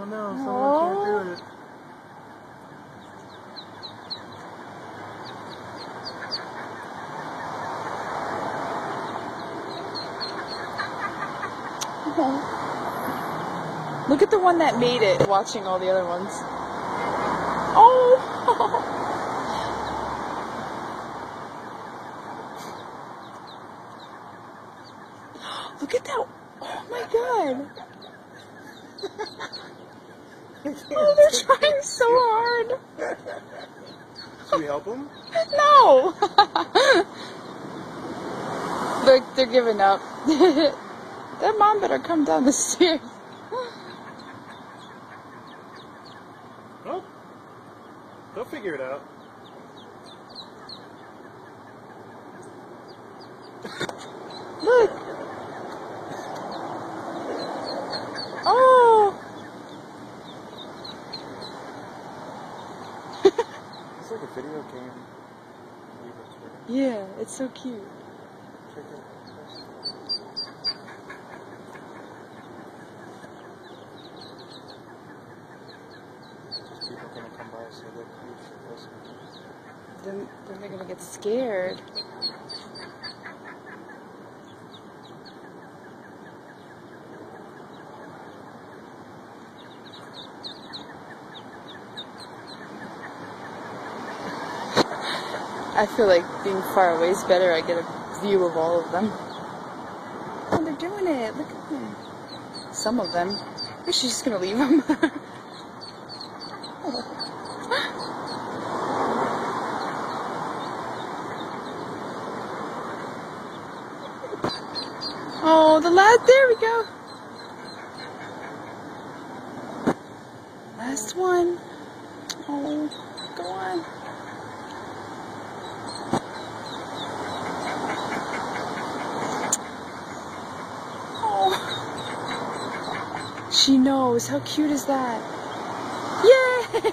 no, someone can't do it. Look at the one that made it, watching all the other ones. Oh! Look at that. Oh my god. Oh, they're trying so hard. Should we help them? No. Look, they're giving up. Their mom better come down the stairs. Oh, they'll figure it out. Look. Oh. It's like a video game. Yeah, it's so cute. People gonna come by and say they're cute. Then they're gonna get scared. I feel like being far away is better. I get a view of all of them. Oh, they're doing it. Look at them. Some of them. Or she's just gonna leave them. Oh, the last. There we go. Last one. Oh, go on. She knows. How cute is that? Yay!